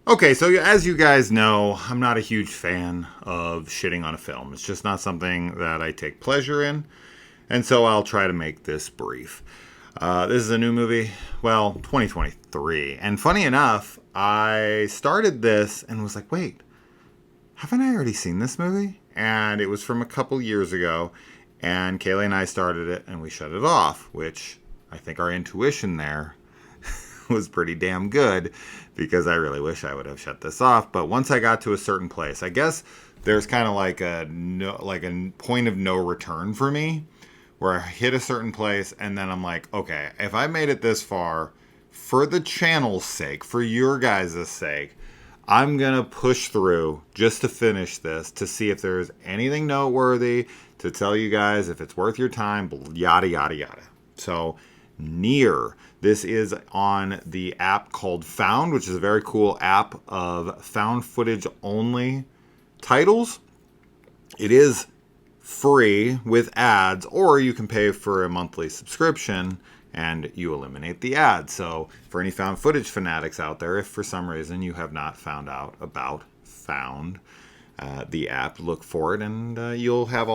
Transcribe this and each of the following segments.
Okay, so as you guys know, I'm not a huge fan of shitting on a film. It's just not something that I take pleasure in, and so I'll try to make this brief. This is a new movie, well, 2023. And funny enough, I started this and was like, wait, haven't I already seen this movie? And it was from a couple years ago, and Kaylee and I started it and we shut it off, which I think our intuition there was pretty damn good because I really wish I would have shut this off. But once I got to a certain place, I guess there's kind of like a point of no return for me where I hit a certain place and then I'm like, okay, if I made it this far, for the channel's sake, for your guys' sake, I'm going to push through just to finish this to see if there's anything noteworthy to tell you guys if it's worth your time, yada, yada, yada. So, Near. This is on the app called Found, which is a very cool app of found footage only titles. It is free with ads, or you can pay for a monthly subscription and you eliminate the ads. So for any found footage fanatics out there, if for some reason you have not found out about Found, the app, look for it, and you'll have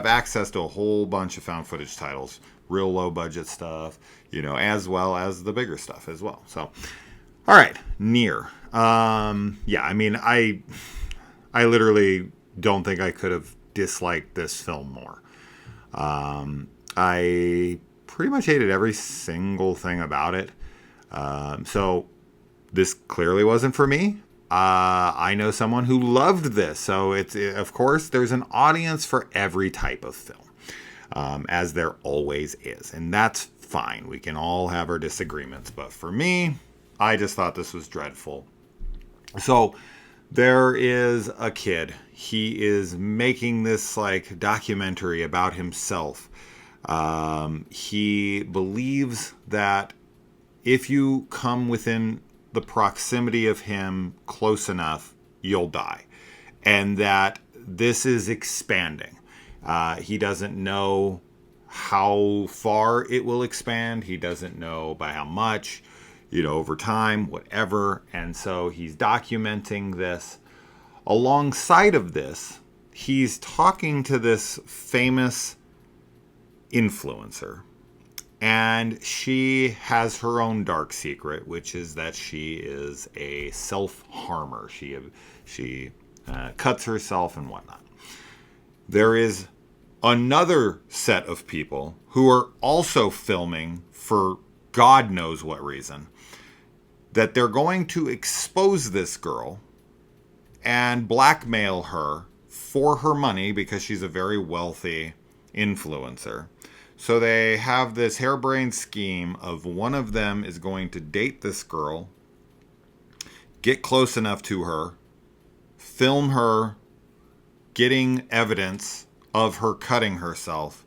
access to a whole bunch of found footage titles, real low budget stuff, as well as the bigger stuff as well. So, all right, Near. I literally don't think I could have disliked this film more. I pretty much hated every single thing about it. So this clearly wasn't for me. I know someone who loved this. So of course, there's an audience for every type of film, as there always is. And that's fine. We can all have our disagreements. But for me, I just thought this was dreadful. So there is a kid. He is making this documentary about himself. He believes that if you come within the proximity of him close enough, you'll die. And that this is expanding. He doesn't know how far it will expand. He doesn't know by how much, over time, whatever. And so he's documenting this. Alongside of this, he's talking to this famous influencer. And she has her own dark secret, which is that she is a self-harmer. She cuts herself and whatnot. There is another set of people who are also filming for God knows what reason, that they're going to expose this girl and blackmail her for her money because she's a very wealthy influencer. So they have this harebrained scheme of one of them is going to date this girl, get close enough to her, film her getting evidence of her cutting herself,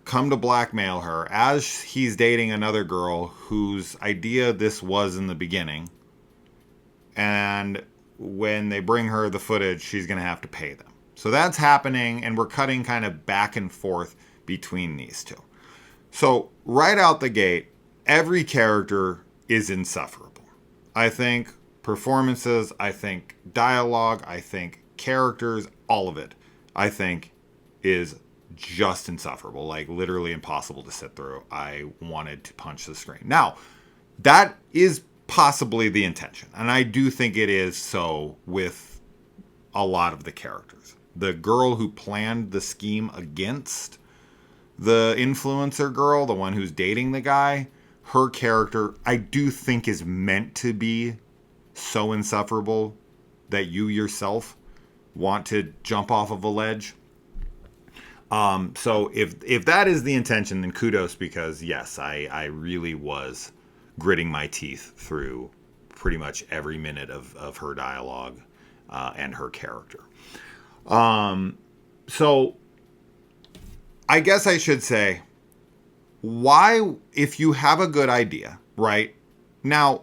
come to blackmail her as he's dating another girl whose idea this was in the beginning. And when they bring her the footage, she's going to have to pay them. So that's happening, and we're cutting kind of back and forth between these two. So right out the gate, every character is insufferable. I think performances, I think dialogue, I think characters, all of it, I think is just insufferable. Literally impossible to sit through. I wanted to punch the screen. Now, that is possibly the intention, and I do think it is so with a lot of the characters. The girl who planned the scheme against the influencer girl, the one who's dating the guy, her character, I do think is meant to be so insufferable that you yourself want to jump off of a ledge. So if that is the intention, then kudos, because yes, I really was gritting my teeth through pretty much every minute of her dialogue and her character. So I guess I should say, why, if you have a good idea, right? Now,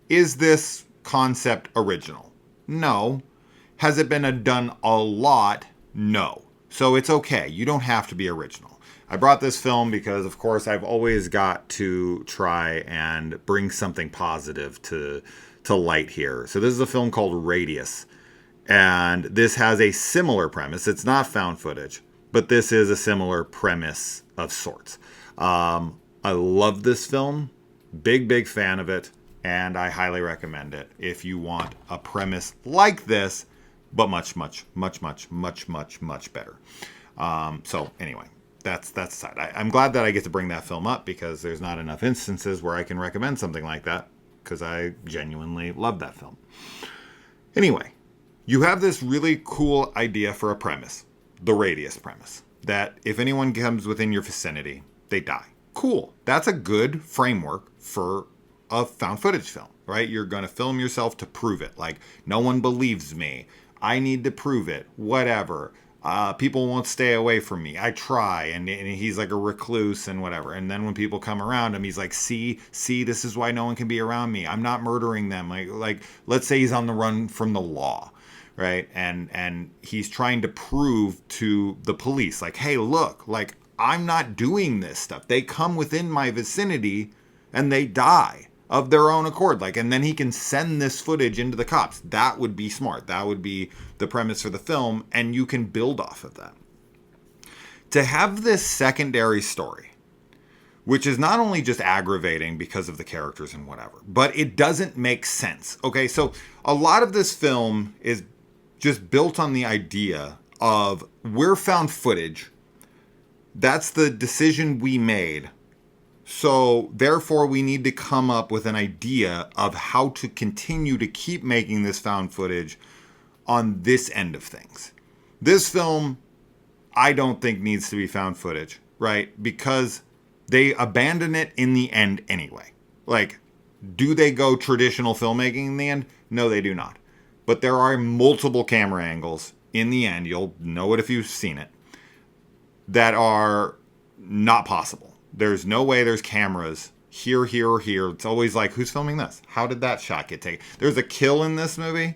is this concept original? No. Has it been done a lot? No. So it's okay. You don't have to be original. I brought this film because, of course, I've always got to try and bring something positive to light here. So this is a film called Radius. And this has a similar premise. It's not found footage, but this is a similar premise of sorts. I love this film. Big fan of it. And I highly recommend it if you want a premise like this, but much better. So anyway, that's the side. I'm glad that I get to bring that film up because there's not enough instances where I can recommend something like that because I genuinely love that film. Anyway, you have this really cool idea for a premise, the Radius premise, that if anyone comes within your vicinity, they die. Cool. That's a good framework for a found footage film, right? You're going to film yourself to prove it. Like, no one believes me. I need to prove it. Whatever. People won't stay away from me. I try. And he's like a recluse and whatever. And then when people come around him, he's like, see, this is why no one can be around me. I'm not murdering them. Like, let's say he's on the run from the law, right? And he's trying to prove to the police, like, hey, look, like, I'm not doing this stuff. They come within my vicinity and they die of their own accord. Like, and then he can send this footage into the cops. That would be smart. That would be the premise for the film, and you can build off of that. To have this secondary story, which is not only just aggravating because of the characters and whatever, but it doesn't make sense. Okay, so a lot of this film is just built on the idea of we're found footage. That's the decision we made. So therefore we need to come up with an idea of how to continue to keep making this found footage on this end of things. This film, I don't think needs to be found footage, right? Because they abandon it in the end anyway. Like, do they go traditional filmmaking in the end? No, they do not. But there are multiple camera angles in the end, you'll know it if you've seen it, that are not possible. There's no way there's cameras here, or here. It's always like, who's filming this? How did that shot get taken? There's a kill in this movie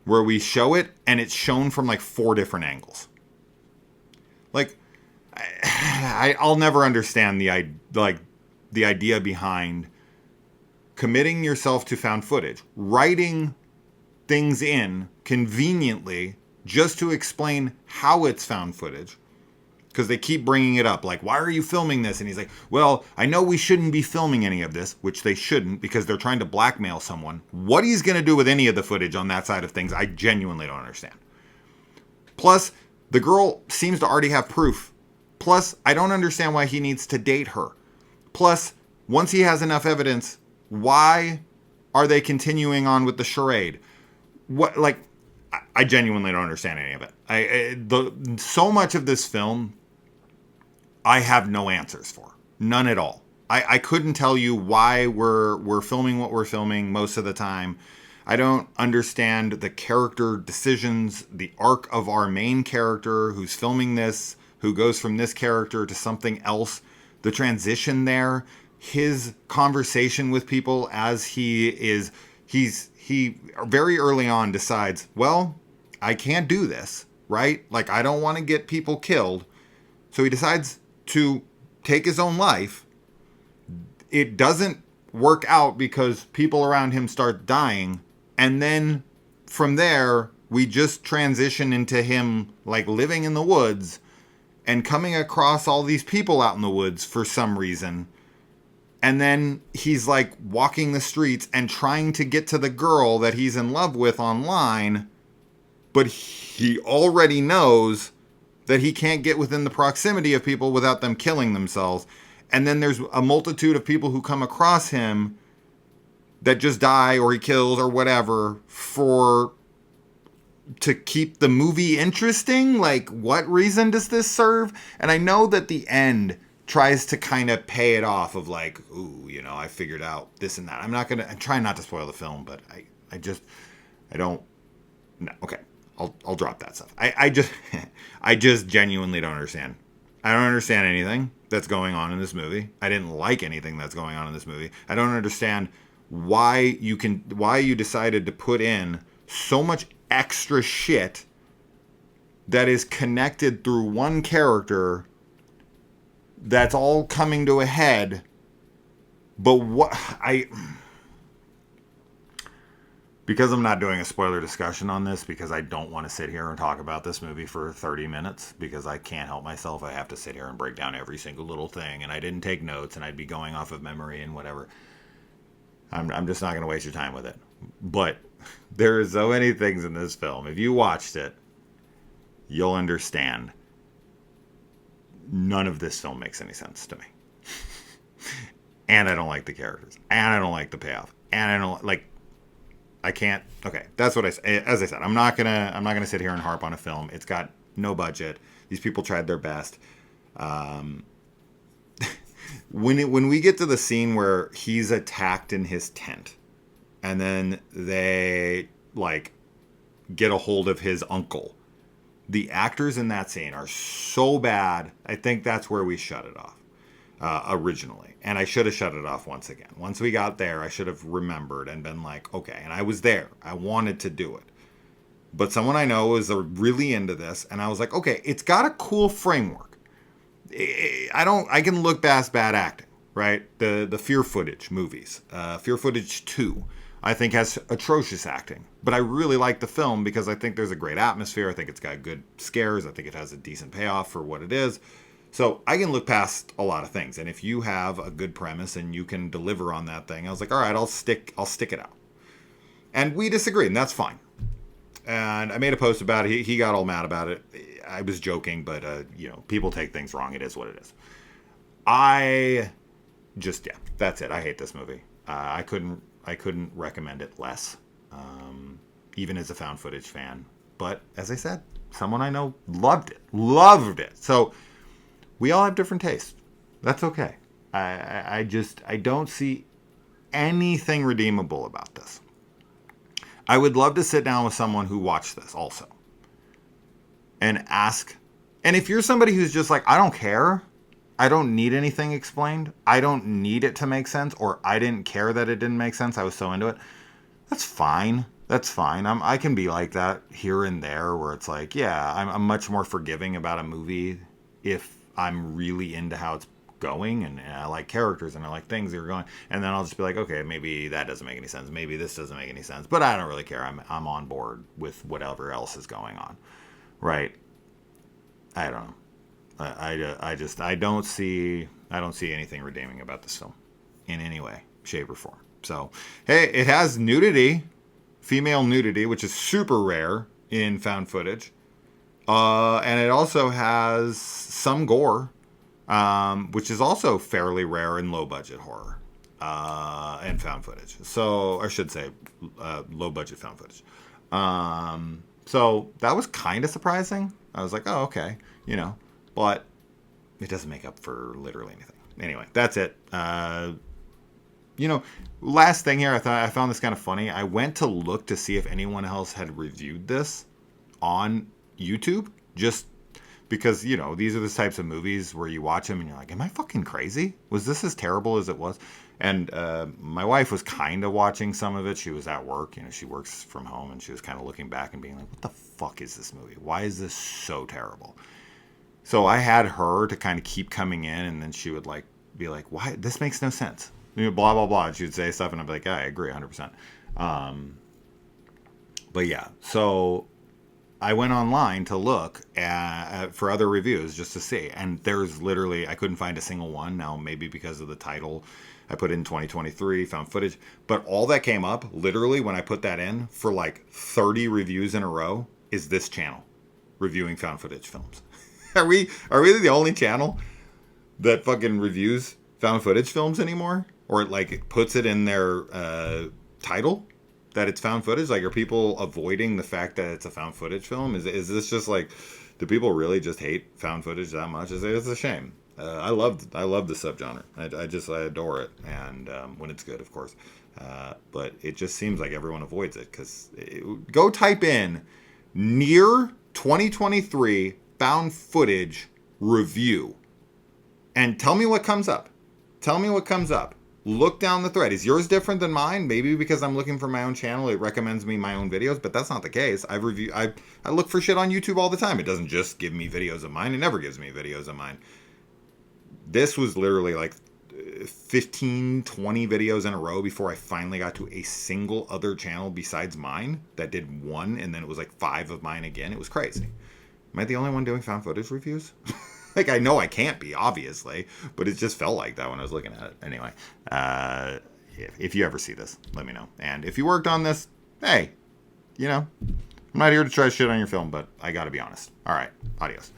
where we show it and it's shown from like 4 different angles. Like, I'll never understand the idea behind committing yourself to found footage, writing things in conveniently just to explain how it's found footage. Because they keep bringing it up. Like, why are you filming this? And he's like, well, I know we shouldn't be filming any of this, which they shouldn't because they're trying to blackmail someone. What he's going to do with any of the footage on that side of things, I genuinely don't understand. Plus, the girl seems to already have proof. Plus, I don't understand why he needs to date her. Plus, once he has enough evidence, why are they continuing on with the charade? What, like, I genuinely don't understand any of it. So much of this film, I have no answers for. None at all. I couldn't tell you why we're filming what we're filming most of the time. I don't understand the character decisions, the arc of our main character who's filming this, who goes from this character to something else, the transition there, his conversation with people as he very early on decides, well, I can't do this, right? Like, I don't want to get people killed. So he decides to take his own life. It doesn't work out because people around him start dying. And then from there, we just transition into him like living in the woods and coming across all these people out in the woods for some reason. And then he's like walking the streets and trying to get to the girl that he's in love with online. But he already knows that he can't get within the proximity of people without them killing themselves. And then there's a multitude of people who come across him that just die or he kills or whatever to keep the movie interesting. Like, what reason does this serve? And I know that the end tries to kind of pay it off of like, ooh, you know, I figured out this and that. I'm trying not to spoil the film, but I don't, no, okay. I'll drop that stuff. I just genuinely don't understand. I don't understand anything that's going on in this movie. I didn't like anything that's going on in this movie. I don't understand why you decided to put in so much extra shit that is connected through one character that's all coming to a head. But because I'm not doing a spoiler discussion on this, because I don't want to sit here and talk about this movie for 30 minutes, because I can't help myself. I have to sit here and break down every single little thing, and I didn't take notes, and I'd be going off of memory and whatever. I'm just not going to waste your time with it. But there are so many things in this film. If you watched it, you'll understand. None of this film makes any sense to me. And I don't like the characters. And I don't like the payoff. And I don't like... I can't... Okay, that's what I... As I said, I'm not gonna sit here and harp on a film. It's got no budget. These people tried their best. When we get to the scene where he's attacked in his tent, and then they, like, get a hold of his uncle, the actors in that scene are so bad, I think that's where we shut it off originally. And I should have shut it off once again. Once we got there, I should have remembered and been like, okay, and I was there. I wanted to do it. But someone I know is really into this, and I was like, okay, it's got a cool framework. I can look past bad acting, right? The Fear Footage movies. Fear Footage 2, I think, has atrocious acting. But I really like the film because I think there's a great atmosphere. I think it's got good scares. I think it has a decent payoff for what it is. So I can look past a lot of things. And if you have a good premise and you can deliver on that thing, I was like, all right, I'll stick it out. And we disagreed, and that's fine. And I made a post about it. He got all mad about it. I was joking, but people take things wrong. It is what it is. That's it. I hate this movie. I couldn't recommend it less, even as a found footage fan. But as I said, someone I know loved it. So we all have different tastes. That's okay. I don't see anything redeemable about this. I would love to sit down with someone who watched this also and ask. And if you're somebody who's just like, I don't care, I don't need anything explained, I don't need it to make sense, or I didn't care that it didn't make sense, I was so into it, that's fine. I can be like that here and there where it's like, yeah, I'm much more forgiving about a movie if I'm really into how it's going, and I like characters and I like things that are going, and then I'll just be like, okay, maybe that doesn't make any sense, maybe this doesn't make any sense, but I don't really care. I'm on board with whatever else is going on, right? I don't know. I don't see anything redeeming about this film in any way, shape, or form. So hey, it has nudity, female nudity, which is super rare in found footage, and it also has some gore. Which is also fairly rare in low-budget horror and found footage. So, I should say, low-budget found footage. So, that was kind of surprising. I was like, oh, okay, but it doesn't make up for literally anything. Anyway, that's it. Last thing here, I found this kind of funny. I went to look to see if anyone else had reviewed this on YouTube, just because, these are the types of movies where you watch them and you're like, am I fucking crazy? Was this as terrible as it was? And my wife was kind of watching some of it. She was at work. She works from home, and she was kind of looking back and being like, what the fuck is this movie? Why is this so terrible? So I had her to kind of keep coming in, and then she would be like, why? This makes no sense. Blah, blah, blah. And she would say stuff, and I'd be like, yeah, I agree 100%. But yeah, so I went online to look for other reviews just to see. And there's literally, I couldn't find a single one. Now, maybe because of the title, I put in 2023, found footage. But all that came up, literally, when I put that in, for like 30 reviews in a row, is this channel, reviewing found footage films. Are we the only channel that fucking reviews found footage films anymore? Or it puts it in their title that it's found footage? Are people avoiding the fact that it's a found footage film? Is this just do people really just hate found footage that much? It's a shame. I love the subgenre. I adore it, and when it's good, of course. But it just seems like everyone avoids it, because go type in near 2023 found footage review and tell me what comes up. Look down the thread. Is yours different than mine? Maybe because I'm looking for my own channel, it recommends me my own videos, but that's not the case. I look for shit on YouTube all the time. It doesn't just give me videos of mine. It never gives me videos of mine. This was literally like 15, 20 videos in a row before I finally got to a single other channel besides mine that did one, and then it was like 5 of mine again. It was crazy. Am I the only one doing found footage reviews? Like, I know I can't be, obviously, but it just felt like that when I was looking at it. Anyway, if you ever see this, let me know. And if you worked on this, hey, you know, I'm not here to try to shit on your film, but I gotta be honest. All right, adios.